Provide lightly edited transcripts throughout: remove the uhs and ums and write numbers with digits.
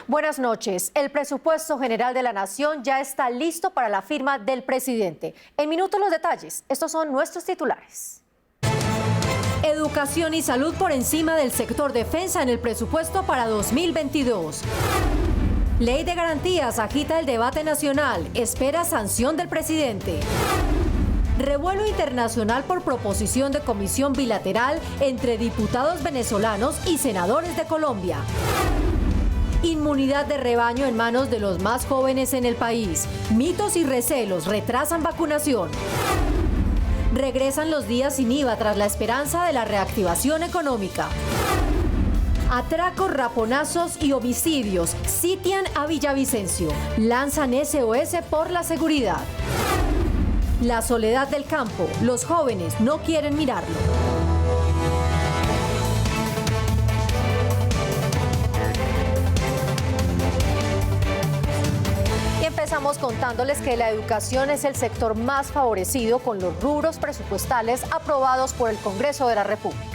Buenas noches. El presupuesto general de la Nación ya está listo para la firma del presidente. En minutos los detalles. Estos son nuestros titulares. Educación y salud por encima del sector defensa en el presupuesto para 2022. Ley de garantías agita el debate nacional. Espera sanción del presidente. Revuelo internacional por proposición de comisión bilateral entre diputados venezolanos y senadores de Colombia. Inmunidad de rebaño en manos de los más jóvenes en el país. Mitos y recelos retrasan vacunación. Regresan los días sin IVA tras la esperanza de la reactivación económica. Atracos, raponazos y homicidios sitian a Villavicencio. Lanzan SOS por la seguridad. La soledad del campo. Los jóvenes no quieren mirarlo. Empezamos contándoles que la educación es el sector más favorecido con los rubros presupuestales aprobados por el Congreso de la República.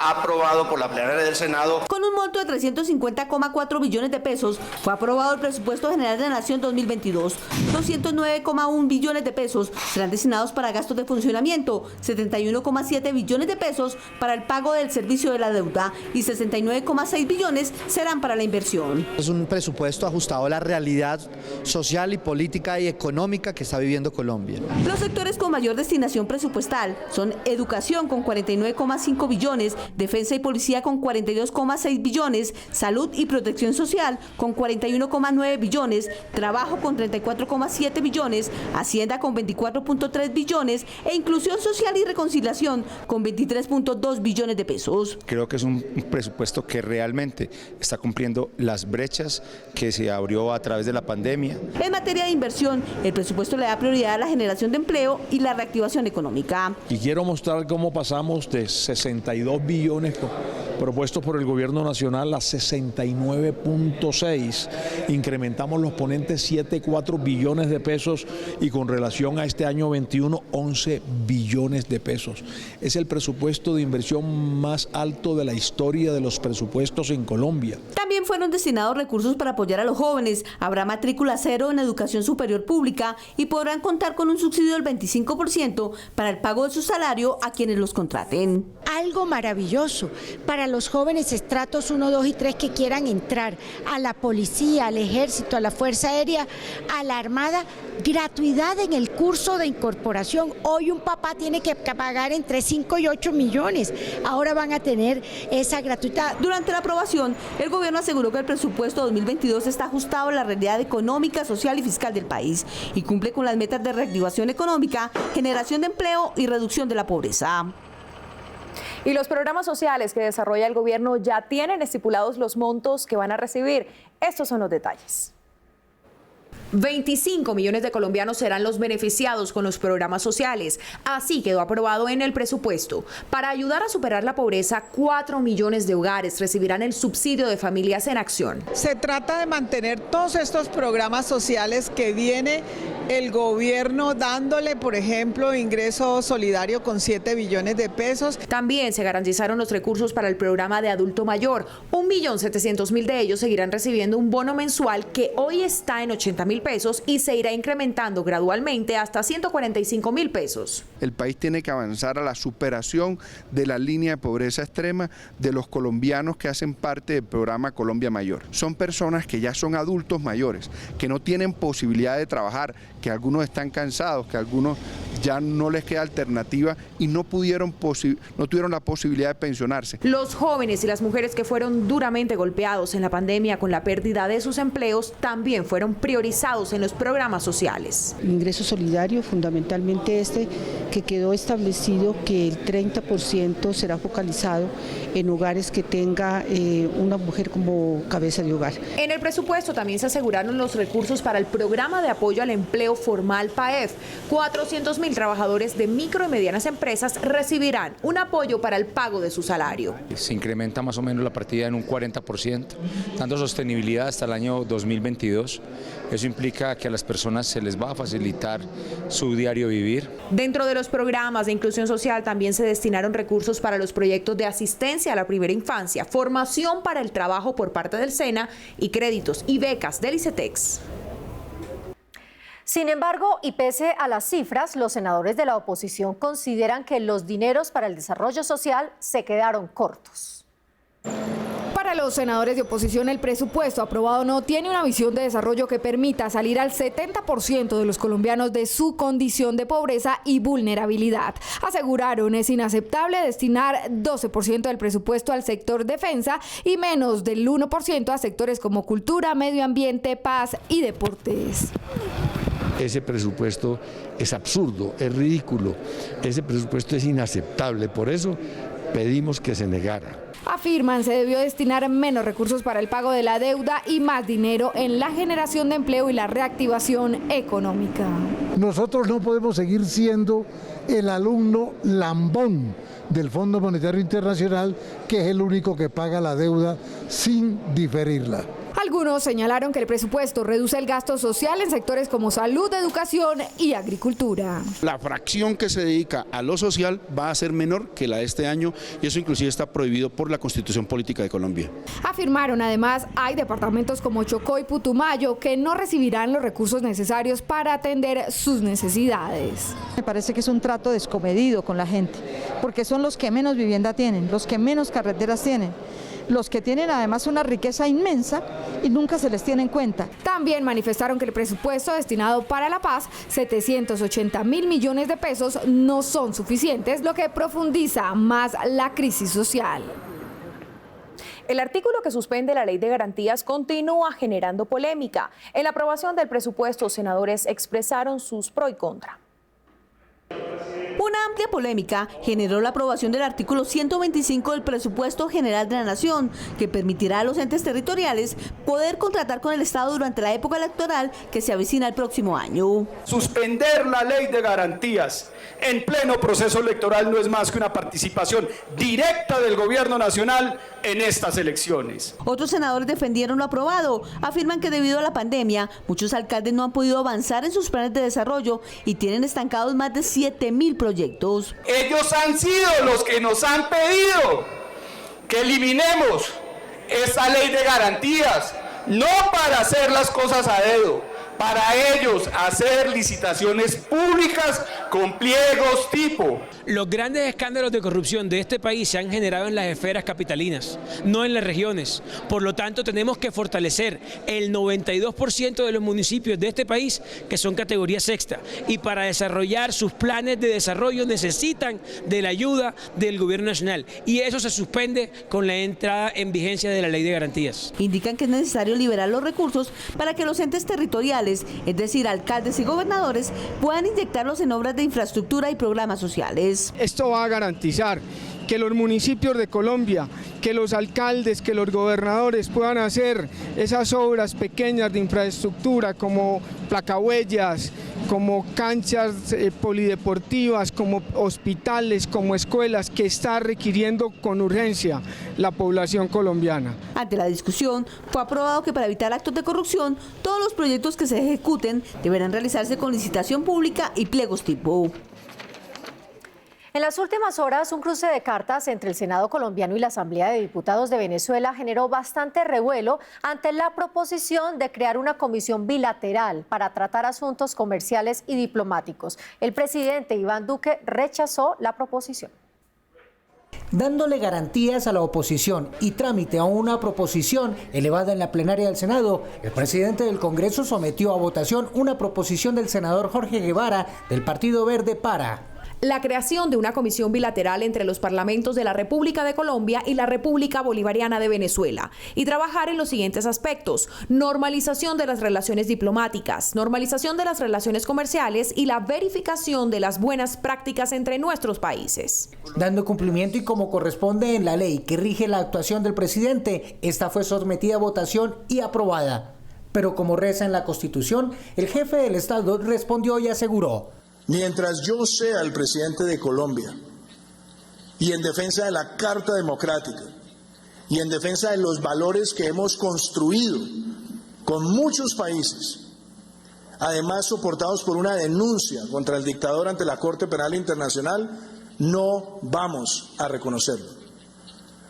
Aprobado por la plenaria del Senado. Con un monto de 350,4 billones de pesos, fue aprobado el presupuesto general de la Nación 2022. 209,1 billones de pesos serán destinados para gastos de funcionamiento, 71,7 billones de pesos para el pago del servicio de la deuda y 69,6 billones serán para la inversión. Es un presupuesto ajustado a la realidad social y política y económica que está viviendo Colombia. Los sectores con mayor destinación presupuestal son educación con 49,5 billones, defensa y policía con 42,6 billones, salud y protección social con 41,9 billones, trabajo con 34,7 billones, hacienda con 24,3 billones e inclusión social y reconciliación con 23,2 billones de pesos. Creo que es un presupuesto que realmente está cumpliendo las brechas que se abrió a través de la pandemia. En materia de inversión, el presupuesto le da prioridad a la generación de empleo y la reactivación económica. Y quiero mostrar cómo pasamos de 62 billones propuestos por el gobierno nacional a 69,6. Incrementamos los ponentes 7,4 billones de pesos y con relación a este año 21, 11 billones de pesos. Es el presupuesto de inversión más alto de la historia de los presupuestos en Colombia. También fueron destinados recursos para apoyar a los jóvenes. Habrá matrícula cero en educación superior pública y podrán contar con un subsidio del 25% para el pago de su salario a quienes los contraten. Algo maravilloso para los jóvenes estratos 1, 2 y 3 que quieran entrar a la policía, al ejército, a la Fuerza Aérea, a la Armada, gratuidad en el curso de incorporación. Hoy un papá tiene que pagar entre 5 y 8 millones, ahora van a tener esa gratuidad. Durante la aprobación, el gobierno aseguró que el presupuesto 2022 está ajustado a la realidad económica, social y fiscal del país y cumple con las metas de reactivación económica, generación de empleo y reducción de la pobreza. Y los programas sociales que desarrolla el gobierno ya tienen estipulados los montos que van a recibir. Estos son los detalles. 25 millones de colombianos serán los beneficiados con los programas sociales. Así quedó aprobado en el presupuesto. Para ayudar a superar la pobreza, 4 millones de hogares recibirán el subsidio de Familias en Acción. Se trata de mantener todos estos programas sociales que viene el gobierno dándole, por ejemplo, ingreso solidario con 7 billones de pesos. También se garantizaron los recursos para el programa de adulto mayor. 1.700.000 de ellos seguirán recibiendo un bono mensual que hoy está en 80.000 pesos y se irá incrementando gradualmente hasta 145.000 pesos. El país tiene que avanzar a la superación de la línea de pobreza extrema de los colombianos que hacen parte del programa Colombia Mayor. Son personas que ya son adultos mayores, que no tienen posibilidad de trabajar, que algunos están cansados, que algunos ya no les queda alternativa y no tuvieron la posibilidad de pensionarse. Los jóvenes y las mujeres que fueron duramente golpeados en la pandemia con la pérdida de sus empleos también fueron priorizados en los programas sociales. El ingreso solidario, fundamentalmente que quedó establecido que el 30% será focalizado en hogares que tenga una mujer como cabeza de hogar. En el presupuesto también se aseguraron los recursos para el programa de apoyo al empleo formal PAEF, 400.000 4.000 trabajadores de micro y medianas empresas recibirán un apoyo para el pago de su salario. Se incrementa más o menos la partida en un 40%, dando sostenibilidad hasta el año 2022. Eso implica que a las personas se les va a facilitar su diario vivir. Dentro de los programas de inclusión social también se destinaron recursos para los proyectos de asistencia a la primera infancia, formación para el trabajo por parte del SENA y créditos y becas del ICETEX. Sin embargo, y pese a las cifras, los senadores de la oposición consideran que los dineros para el desarrollo social se quedaron cortos. Para los senadores de oposición, el presupuesto aprobado no tiene una visión de desarrollo que permita salir al 70% de los colombianos de su condición de pobreza y vulnerabilidad. Aseguraron es inaceptable destinar 12% del presupuesto al sector defensa y menos del 1% a sectores como cultura, medio ambiente, paz y deportes. Ese presupuesto es absurdo, es ridículo, ese presupuesto es inaceptable, por eso pedimos que se negara. Afirman se debió destinar menos recursos para el pago de la deuda y más dinero en la generación de empleo y la reactivación económica. Nosotros no podemos seguir siendo el alumno lambón del Fondo Monetario Internacional, que es el único que paga la deuda sin diferirla. Algunos señalaron que el presupuesto reduce el gasto social en sectores como salud, educación y agricultura. La fracción que se dedica a lo social va a ser menor que la de este año y eso inclusive está prohibido por la Constitución Política de Colombia. Afirmaron además hay departamentos como Chocó y Putumayo que no recibirán los recursos necesarios para atender sus necesidades. Me parece que es un trato descomedido con la gente, porque son los que menos vivienda tienen, los que menos carreteras tienen, los que tienen además una riqueza inmensa y nunca se les tiene en cuenta. También manifestaron que el presupuesto destinado para la paz, 780.000 millones de pesos, no son suficientes, lo que profundiza más la crisis social. El artículo que suspende la Ley de Garantías continúa generando polémica. En la aprobación del presupuesto, senadores expresaron sus pro y contra. Una amplia polémica generó la aprobación del artículo 125 del Presupuesto General de la Nación, que permitirá a los entes territoriales poder contratar con el Estado durante la época electoral que se avecina el próximo año. Suspender la Ley de Garantías en pleno proceso electoral no es más que una participación directa del Gobierno Nacional en estas elecciones. Otros senadores defendieron lo aprobado. Afirman que debido a la pandemia, muchos alcaldes no han podido avanzar en sus planes de desarrollo y tienen estancados más de 7.000 proyectos. Ellos han sido los que nos han pedido que eliminemos esa ley de garantías, no para hacer las cosas a dedo, para ellos hacer licitaciones públicas con pliegos tipo. Los grandes escándalos de corrupción de este país se han generado en las esferas capitalinas, no en las regiones. Por lo tanto, tenemos que fortalecer el 92% de los municipios de este país que son categoría sexta. Y para desarrollar sus planes de desarrollo necesitan de la ayuda del Gobierno Nacional. Y eso se suspende con la entrada en vigencia de la Ley de Garantías. Indican que es necesario liberar los recursos para que los entes territoriales, es decir, alcaldes y gobernadores, puedan inyectarlos en obras de infraestructura y programas sociales. Esto va a garantizar que los municipios de Colombia, que los alcaldes, que los gobernadores puedan hacer esas obras pequeñas de infraestructura como placahuellas, como canchas polideportivas, como hospitales, como escuelas, que está requiriendo con urgencia la población colombiana. Ante la discusión, fue aprobado que para evitar actos de corrupción, todos los proyectos que se ejecuten deberán realizarse con licitación pública y pliegos tipo. En las últimas horas, un cruce de cartas entre el Senado colombiano y la Asamblea de Diputados de Venezuela generó bastante revuelo ante la proposición de crear una comisión bilateral para tratar asuntos comerciales y diplomáticos. El presidente Iván Duque rechazó la proposición. Dándole garantías a la oposición y trámite a una proposición elevada en la plenaria del Senado, el presidente del Congreso sometió a votación una proposición del senador Jorge Guevara del Partido Verde para la creación de una comisión bilateral entre los parlamentos de la República de Colombia y la República Bolivariana de Venezuela y trabajar en los siguientes aspectos: normalización de las relaciones diplomáticas, normalización de las relaciones comerciales y la verificación de las buenas prácticas entre nuestros países. Dando cumplimiento y como corresponde en la ley que rige la actuación del presidente, esta fue sometida a votación y aprobada. Pero como reza en la Constitución, el jefe del Estado respondió y aseguró: Mientras yo sea el presidente de Colombia y en defensa de la Carta Democrática y en defensa de los valores que hemos construido con muchos países, además soportados por una denuncia contra el dictador ante la Corte Penal Internacional, no vamos a reconocerlo.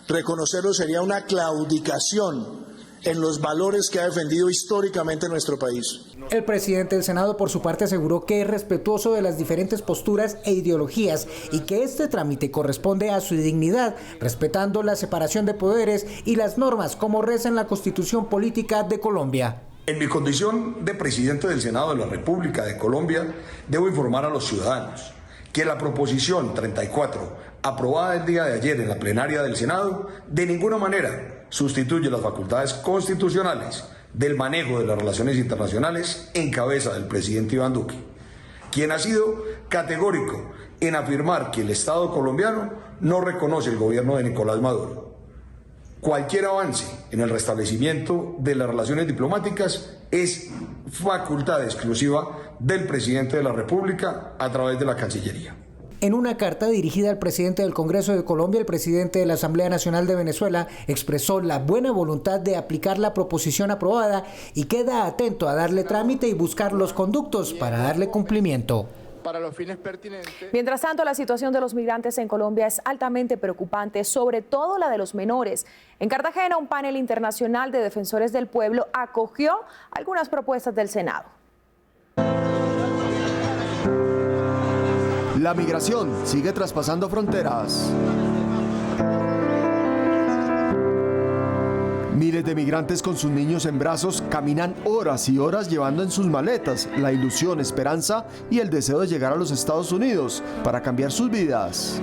Reconocerlo sería una claudicación en los valores que ha defendido históricamente nuestro país. El presidente del Senado, por su parte, aseguró que es respetuoso de las diferentes posturas e ideologías y que este trámite corresponde a su dignidad, respetando la separación de poderes y las normas como reza en la Constitución Política de Colombia. En mi condición de presidente del Senado de la República de Colombia, debo informar a los ciudadanos que la proposición 34, aprobada el día de ayer en la plenaria del Senado, de ninguna manera sustituye las facultades constitucionales del manejo de las relaciones internacionales en cabeza del presidente Iván Duque, quien ha sido categórico en afirmar que el Estado colombiano no reconoce el gobierno de Nicolás Maduro. Cualquier avance en el restablecimiento de las relaciones diplomáticas es facultad exclusiva del presidente de la República a través de la Cancillería. En una carta dirigida al presidente del Congreso de Colombia, el presidente de la Asamblea Nacional de Venezuela expresó la buena voluntad de aplicar la proposición aprobada y queda atento a darle trámite y buscar los conductos para darle cumplimiento. Para los fines pertinentes. Mientras tanto, la situación de los migrantes en Colombia es altamente preocupante, sobre todo la de los menores. En Cartagena, un panel internacional de defensores del pueblo acogió algunas propuestas del Senado. La migración sigue traspasando fronteras. Miles de migrantes con sus niños en brazos caminan horas y horas llevando en sus maletas la ilusión, esperanza y el deseo de llegar a los Estados Unidos para cambiar sus vidas.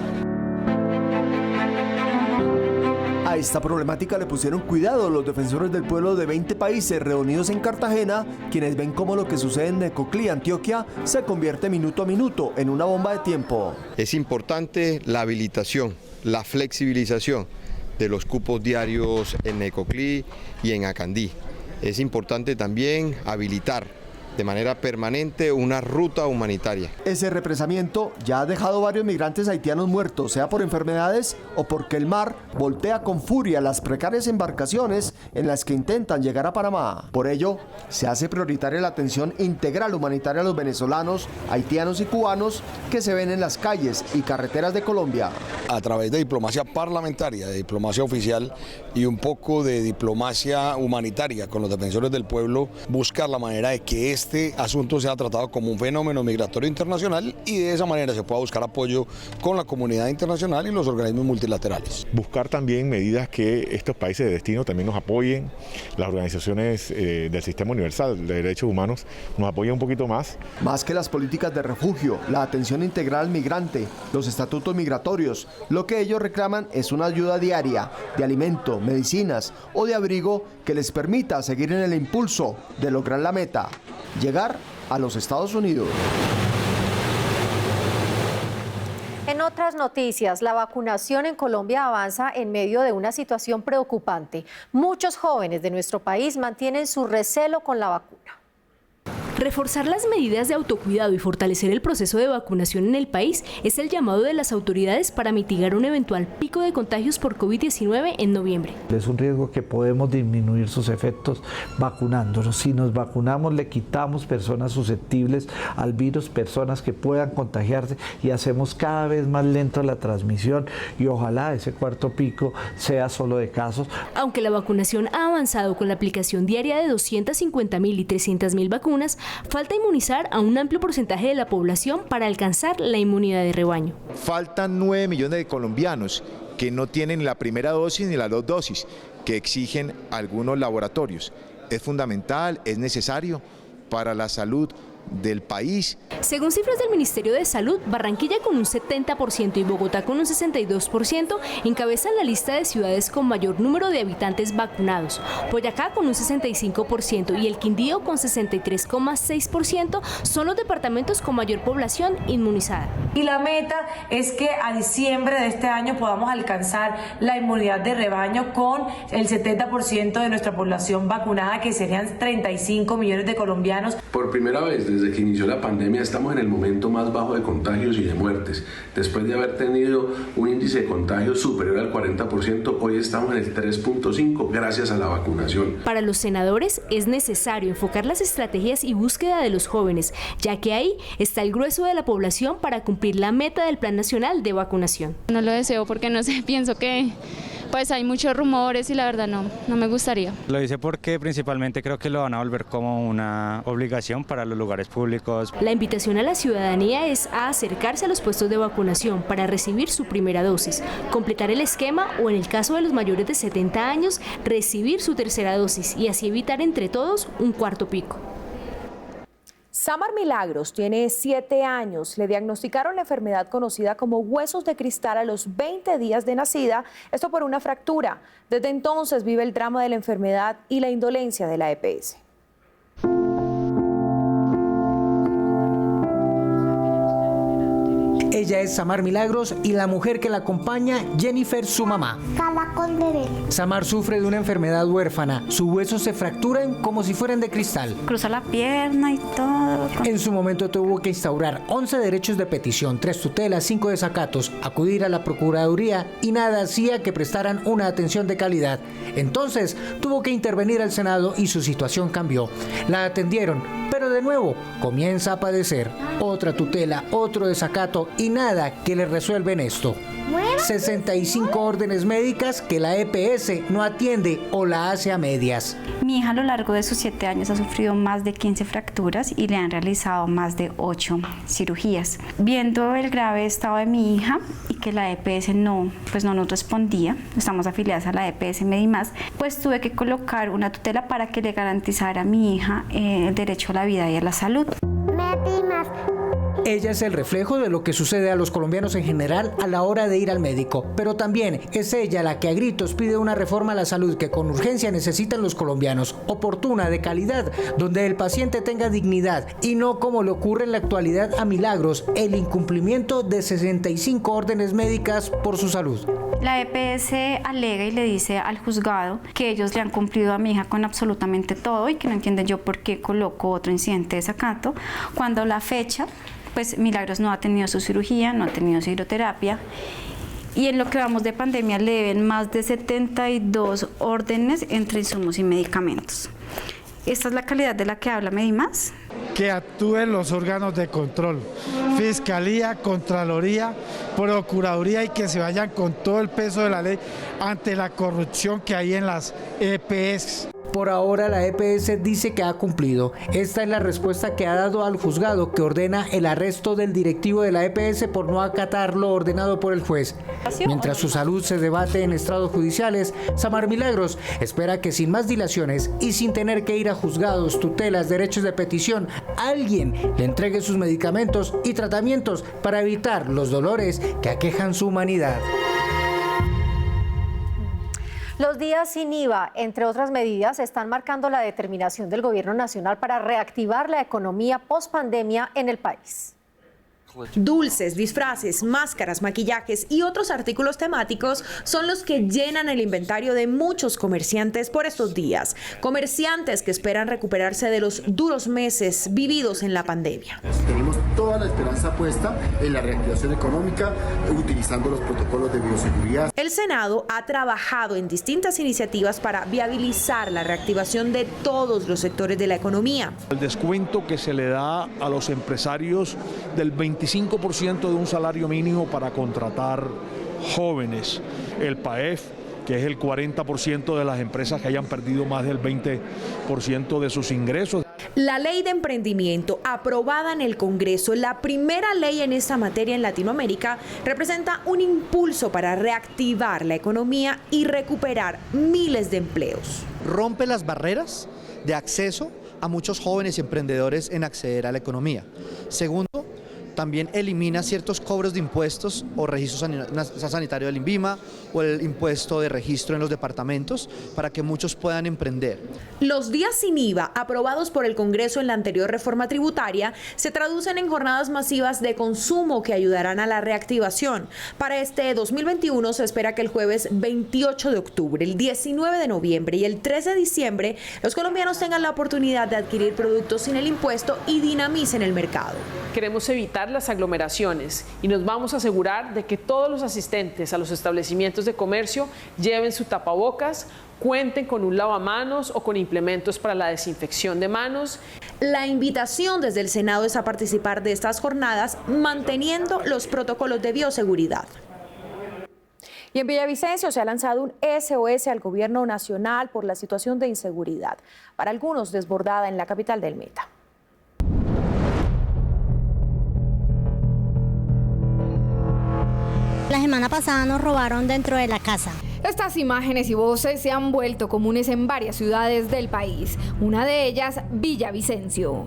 A esta problemática le pusieron cuidado los defensores del pueblo de 20 países reunidos en Cartagena, quienes ven cómo lo que sucede en Necoclí, Antioquia, se convierte minuto a minuto en una bomba de tiempo. Es importante la habilitación, la flexibilización de los cupos diarios en Necoclí y en Acandí. Es importante también habilitar de manera permanente una ruta humanitaria. Ese represamiento ya ha dejado varios migrantes haitianos muertos, sea por enfermedades o porque el mar voltea con furia las precarias embarcaciones en las que intentan llegar a Panamá. Por ello, se hace prioritaria la atención integral humanitaria a los venezolanos, haitianos y cubanos que se ven en las calles y carreteras de Colombia. A través de diplomacia parlamentaria, de diplomacia oficial y un poco de diplomacia humanitaria con los defensores del pueblo, buscar la manera de que este asunto sea tratado como un fenómeno migratorio internacional y de esa manera se pueda buscar apoyo con la comunidad internacional y los organismos multilaterales. Buscar también medidas que estos países de destino también nos apoyen, las organizaciones del Sistema Universal de Derechos Humanos nos apoyen un poquito más. Más que las políticas de refugio, la atención integral al migrante, los estatutos migratorios, lo que ellos reclaman es una ayuda diaria de alimento, medicinas o de abrigo que les permita seguir en el impulso de lograr la meta, llegar a los Estados Unidos. En otras noticias, la vacunación en Colombia avanza en medio de una situación preocupante. Muchos jóvenes de nuestro país mantienen su recelo con la vacuna. Reforzar las medidas de autocuidado y fortalecer el proceso de vacunación en el país es el llamado de las autoridades para mitigar un eventual pico de contagios por COVID-19 en noviembre. Es un riesgo que podemos disminuir sus efectos vacunándonos. Si nos vacunamos, le quitamos personas susceptibles al virus, personas que puedan contagiarse y hacemos cada vez más lenta la transmisión y ojalá ese cuarto pico sea solo de casos. Aunque la vacunación ha avanzado con la aplicación diaria de 250.000 y 300.000 vacunas, falta inmunizar a un amplio porcentaje de la población para alcanzar la inmunidad de rebaño. Faltan 9 millones de colombianos que no tienen la primera dosis ni las 2 dosis que exigen algunos laboratorios. Es fundamental, es necesario para la salud del país. Según cifras del Ministerio de Salud, Barranquilla con un 70% y Bogotá con un 62% encabezan la lista de ciudades con mayor número de habitantes vacunados. Boyacá con un 65% y el Quindío con 63,6% son los departamentos con mayor población inmunizada. Y la meta es que a diciembre de este año podamos alcanzar la inmunidad de rebaño con el 70% de nuestra población vacunada, que serían 35 millones de colombianos. Por primera vez desde que inició la pandemia estamos en el momento más bajo de contagios y de muertes. Después de haber tenido un índice de contagios superior al 40%, hoy estamos en el 3.5% gracias a la vacunación. Para los senadores es necesario enfocar las estrategias y búsqueda de los jóvenes, ya que ahí está el grueso de la población para cumplir la meta del Plan Nacional de Vacunación. No lo deseo porque no sé, pienso que pues hay muchos rumores y la verdad no me gustaría. Lo hice porque principalmente creo que lo van a volver como una obligación para los lugares públicos. La invitación a la ciudadanía es a acercarse a los puestos de vacunación para recibir su primera dosis, completar el esquema o en el caso de los mayores de 70 años, recibir su tercera dosis y así evitar entre todos un cuarto pico. Samar Milagros tiene 7 años. Le diagnosticaron la enfermedad conocida como huesos de cristal a los 20 días de nacida, esto por una fractura. Desde entonces vive el drama de la enfermedad y la indolencia de la EPS. Ella es Samar Milagros y la mujer que la acompaña, Jennifer, su mamá. Samar sufre de una enfermedad huérfana. Sus huesos se fracturan como si fueran de cristal. Cruza la pierna y todo. En su momento tuvo que instaurar 11 derechos de petición, 3 tutelas, 5 desacatos, acudir a la Procuraduría y nada hacía que prestaran una atención de calidad. Entonces tuvo que intervenir al Senado y su situación cambió. La atendieron, pero de nuevo comienza a padecer. Otra tutela, otro desacato y nada que le resuelven esto. 65 órdenes médicas que la EPS no atiende o la hace a medias. Mi hija a lo largo de sus 7 años ha sufrido más de 15 fracturas y le han realizado más de 8 cirugías. Viendo el grave estado de mi hija y que la EPS no nos respondía, estamos afiliadas a la EPS Medimás, pues tuve que colocar una tutela para que le garantizara a mi hija el derecho a la vida y a la salud. Ella es el reflejo de lo que sucede a los colombianos en general a la hora de ir al médico, pero también es ella la que a gritos pide una reforma a la salud que con urgencia necesitan los colombianos, oportuna, de calidad, donde el paciente tenga dignidad y no como le ocurre en la actualidad a Milagros, el incumplimiento de 65 órdenes médicas por su salud. La EPS alega y le dice al juzgado que ellos le han cumplido a mi hija con absolutamente todo y que no entienden yo por qué coloco otro incidente de desacato, cuando la fecha, pues Milagros no ha tenido su cirugía, no ha tenido hidroterapia y en lo que vamos de pandemia le deben más de 72 órdenes entre insumos y medicamentos. ¿Esta es la calidad de la que habla Medimás? Que actúen los órganos de control, Fiscalía, Contraloría, Procuraduría y que se vayan con todo el peso de la ley ante la corrupción que hay en las EPS. Por ahora la EPS dice que ha cumplido. Esta es la respuesta que ha dado al juzgado que ordena el arresto del directivo de la EPS por no acatar lo ordenado por el juez. Mientras su salud se debate en estrados judiciales, Samar Milagros espera que sin más dilaciones y sin tener que ir a juzgados, tutelas, derechos de petición, alguien le entregue sus medicamentos y tratamientos para evitar los dolores que aquejan su humanidad. Los días sin IVA, entre otras medidas, están marcando la determinación del Gobierno Nacional para reactivar la economía post-pandemia en el país. Dulces, disfraces, máscaras, maquillajes y otros artículos temáticos son los que llenan el inventario de muchos comerciantes por estos días. Comerciantes que esperan recuperarse de los duros meses vividos en la pandemia. Tenemos toda la esperanza puesta en la reactivación económica, utilizando los protocolos de bioseguridad. El Senado ha trabajado en distintas iniciativas para viabilizar la reactivación de todos los sectores de la economía. El descuento que se le da a los empresarios del 25% de un salario mínimo para contratar jóvenes. El PAEF, que es el 40% de las empresas que hayan perdido más del 20% de sus ingresos. La ley de emprendimiento, aprobada en el Congreso, la primera ley en esta materia en Latinoamérica, representa un impulso para reactivar la economía y recuperar miles de empleos. Rompe las barreras de acceso a muchos jóvenes y emprendedores en acceder a la economía. Segundo, también elimina ciertos cobros de impuestos o registro sanitario del INVIMA o el impuesto de registro en los departamentos para que muchos puedan emprender. Los días sin IVA aprobados por el Congreso en la anterior reforma tributaria se traducen en jornadas masivas de consumo que ayudarán a la reactivación. Para este 2021 se espera que el jueves 28 de octubre, el 19 de noviembre y el 13 de diciembre los colombianos tengan la oportunidad de adquirir productos sin el impuesto y dinamicen el mercado. Queremos evitar las aglomeraciones y nos vamos a asegurar de que todos los asistentes a los establecimientos de comercio lleven su tapabocas, cuenten con un lavamanos o con implementos para la desinfección de manos. La invitación desde el Senado es a participar de estas jornadas manteniendo los protocolos de bioseguridad. Y en Villavicencio se ha lanzado un SOS al gobierno nacional por la situación de inseguridad, para algunos desbordada en la capital del Meta. La semana pasada nos robaron dentro de la casa. Estas imágenes y voces se han vuelto comunes en varias ciudades del país, una de ellas Villavicencio.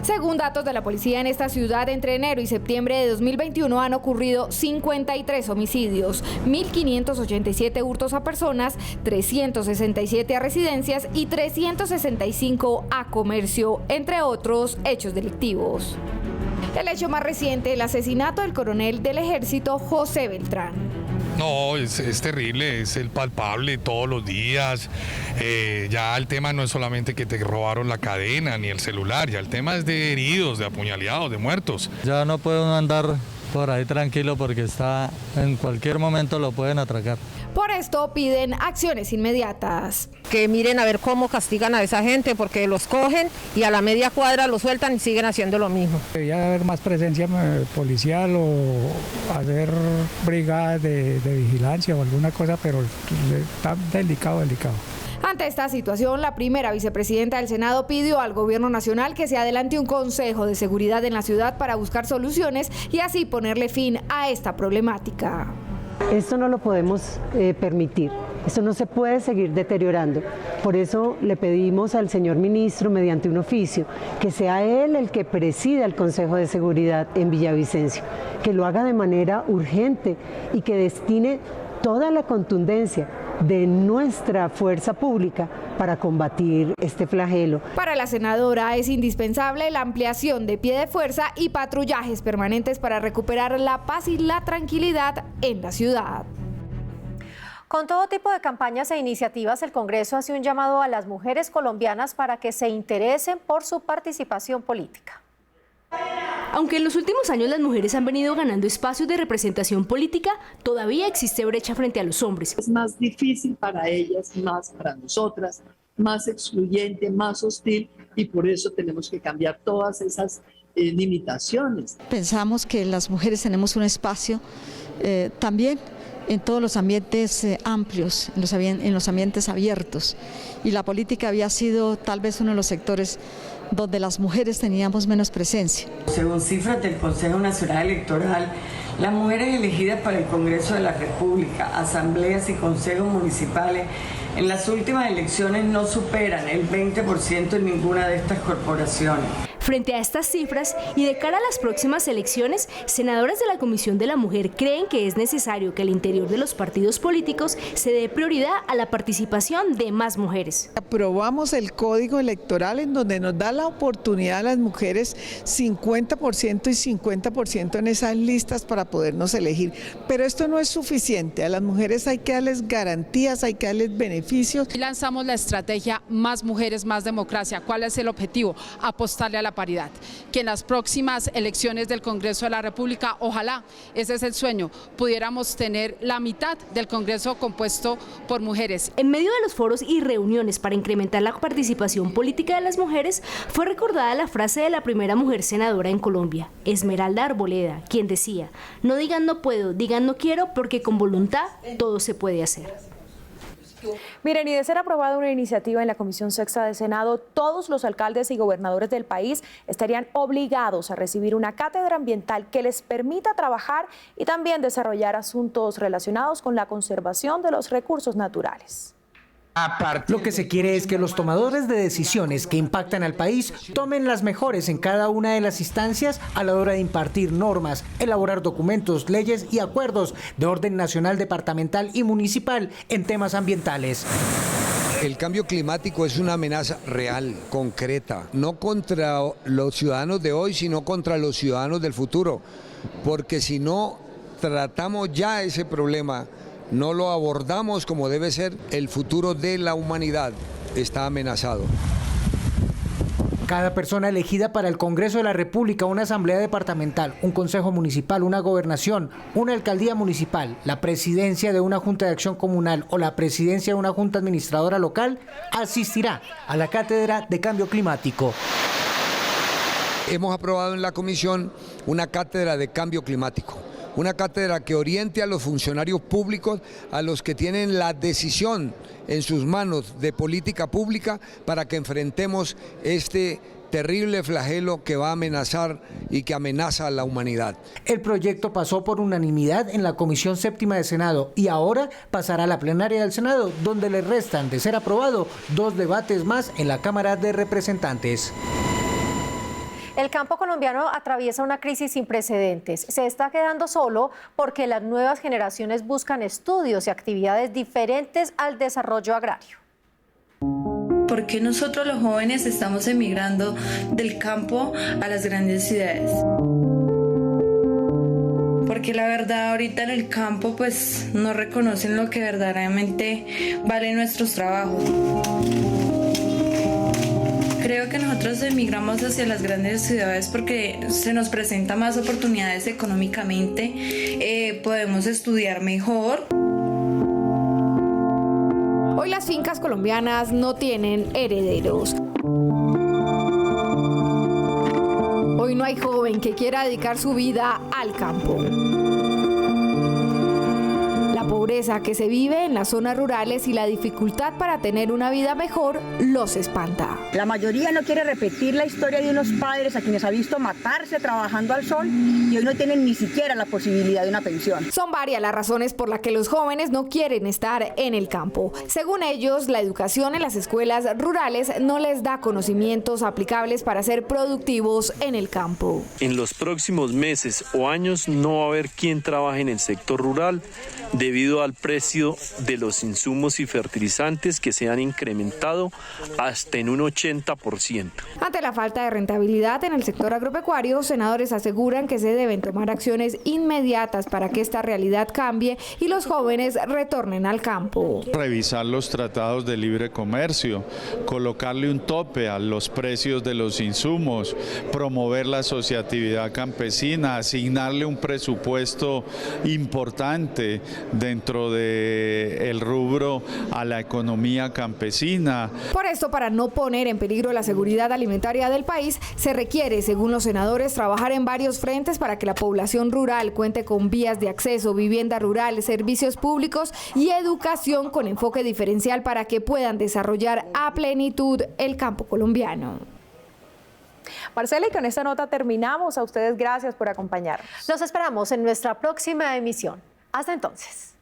Según datos de la policía, en esta ciudad entre enero y septiembre de 2021 han ocurrido 53 homicidios, 1.587 hurtos a personas, 367 a residencias y 365 a comercio, entre otros hechos delictivos. El hecho más reciente, el asesinato del coronel del ejército José Beltrán. No, es terrible, es el palpable todos los días. Ya el tema no es solamente que te robaron la cadena ni el celular, ya el tema es de heridos, de apuñaleados, de muertos. Ya no puede uno andar por ahí tranquilo porque en cualquier momento lo pueden atracar. Por esto piden acciones inmediatas. Que miren a ver cómo castigan a esa gente, porque los cogen y a la media cuadra los sueltan y siguen haciendo lo mismo. Debería haber más presencia policial o hacer brigadas de vigilancia o alguna cosa, pero está delicado. Ante esta situación, la primera vicepresidenta del Senado pidió al gobierno nacional que se adelante un consejo de seguridad en la ciudad para buscar soluciones y así ponerle fin a esta problemática. Esto no lo podemos permitir, esto no se puede seguir deteriorando. Por eso le pedimos al señor ministro, mediante un oficio, que sea él el que presida el Consejo de Seguridad en Villavicencio, que lo haga de manera urgente y que destine toda la contundencia de nuestra fuerza pública para combatir este flagelo. Para la senadora es indispensable la ampliación de pie de fuerza y patrullajes permanentes para recuperar la paz y la tranquilidad en la ciudad. Con todo tipo de campañas e iniciativas, el Congreso hace un llamado a las mujeres colombianas para que se interesen por su participación política. Aunque en los últimos años las mujeres han venido ganando espacios de representación política, todavía existe brecha frente a los hombres. Es más difícil para ellas, más para nosotras, más excluyente, más hostil, y por eso tenemos que cambiar todas esas limitaciones. Pensamos que las mujeres tenemos un espacio también en todos los ambientes amplios, en los ambientes abiertos, y la política había sido tal vez uno de los sectores donde las mujeres teníamos menos presencia. Según cifras del Consejo Nacional Electoral, las mujeres elegidas para el Congreso de la República, asambleas y consejos municipales en las últimas elecciones no superan el 20% en ninguna de estas corporaciones. Frente a estas cifras y de cara a las próximas elecciones, senadoras de la Comisión de la Mujer creen que es necesario que al interior de los partidos políticos se dé prioridad a la participación de más mujeres. Aprobamos el Código Electoral en donde nos da la oportunidad a las mujeres 50% y 50% en esas listas para podernos elegir. Pero esto no es suficiente, a las mujeres hay que darles garantías, hay que darles beneficios. Lanzamos la estrategia Más Mujeres, Más Democracia. ¿Cuál es el objetivo? Apostarle a la paridad, que en las próximas elecciones del Congreso de la República, ojalá, ese es el sueño, pudiéramos tener la mitad del Congreso compuesto por mujeres. En medio de los foros y reuniones para incrementar la participación política de las mujeres, fue recordada la frase de la primera mujer senadora en Colombia, Esmeralda Arboleda, quien decía: no digan no puedo, digan no quiero, porque con voluntad todo se puede hacer. Miren, y de ser aprobada una iniciativa en la Comisión Sexta del Senado, todos los alcaldes y gobernadores del país estarían obligados a recibir una cátedra ambiental que les permita trabajar y también desarrollar asuntos relacionados con la conservación de los recursos naturales. Lo que se quiere es que los tomadores de decisiones que impactan al país tomen las mejores en cada una de las instancias a la hora de impartir normas, elaborar documentos, leyes y acuerdos de orden nacional, departamental y municipal en temas ambientales. El cambio climático es una amenaza real, concreta, no contra los ciudadanos de hoy, sino contra los ciudadanos del futuro, porque si no tratamos ya ese problema, no lo abordamos como debe ser, el futuro de la humanidad está amenazado. Cada persona elegida para el Congreso de la República, una asamblea departamental, un consejo municipal, una gobernación, una alcaldía municipal, la presidencia de una junta de acción comunal o la presidencia de una junta administradora local, asistirá a la cátedra de cambio climático. Hemos aprobado en la comisión una cátedra de cambio climático. Una cátedra que oriente a los funcionarios públicos, a los que tienen la decisión en sus manos de política pública para que enfrentemos este terrible flagelo que va a amenazar y que amenaza a la humanidad. El proyecto pasó por unanimidad en la Comisión Séptima de Senado y ahora pasará a la plenaria del Senado, donde le restan, de ser aprobado, 2 debates más en la Cámara de Representantes. El campo colombiano atraviesa una crisis sin precedentes. Se está quedando solo porque las nuevas generaciones buscan estudios y actividades diferentes al desarrollo agrario. ¿Por qué nosotros los jóvenes estamos emigrando del campo a las grandes ciudades? Porque la verdad ahorita en el campo pues no reconocen lo que verdaderamente valen nuestros trabajos. Creo que nosotros emigramos hacia las grandes ciudades porque se nos presenta más oportunidades económicamente, podemos estudiar mejor. Hoy las fincas colombianas no tienen herederos. Hoy no hay joven que quiera dedicar su vida al campo. La pobreza que se vive en las zonas rurales y la dificultad para tener una vida mejor los espanta. La mayoría no quiere repetir la historia de unos padres a quienes ha visto matarse trabajando al sol y hoy no tienen ni siquiera la posibilidad de una pensión. Son varias las razones por las que los jóvenes no quieren estar en el campo. Según ellos, la educación en las escuelas rurales no les da conocimientos aplicables para ser productivos en el campo. En los próximos meses o años no va a haber quien trabaje en el sector rural debido al precio de los insumos y fertilizantes que se han incrementado hasta en un 80%. Ante la falta de rentabilidad en el sector agropecuario, senadores aseguran que se deben tomar acciones inmediatas para que esta realidad cambie y los jóvenes retornen al campo. Revisar los tratados de libre comercio, colocarle un tope a los precios de los insumos, promover la asociatividad campesina, asignarle un presupuesto importante dentro del rubro a la economía campesina. Por esto, para no poner en peligro la seguridad alimentaria del país, se requiere, según los senadores, trabajar en varios frentes para que la población rural cuente con vías de acceso, vivienda rural, servicios públicos y educación con enfoque diferencial para que puedan desarrollar a plenitud el campo colombiano. Marcela, y con esta nota terminamos. A ustedes gracias por acompañarnos. Los esperamos en nuestra próxima emisión. Hasta entonces.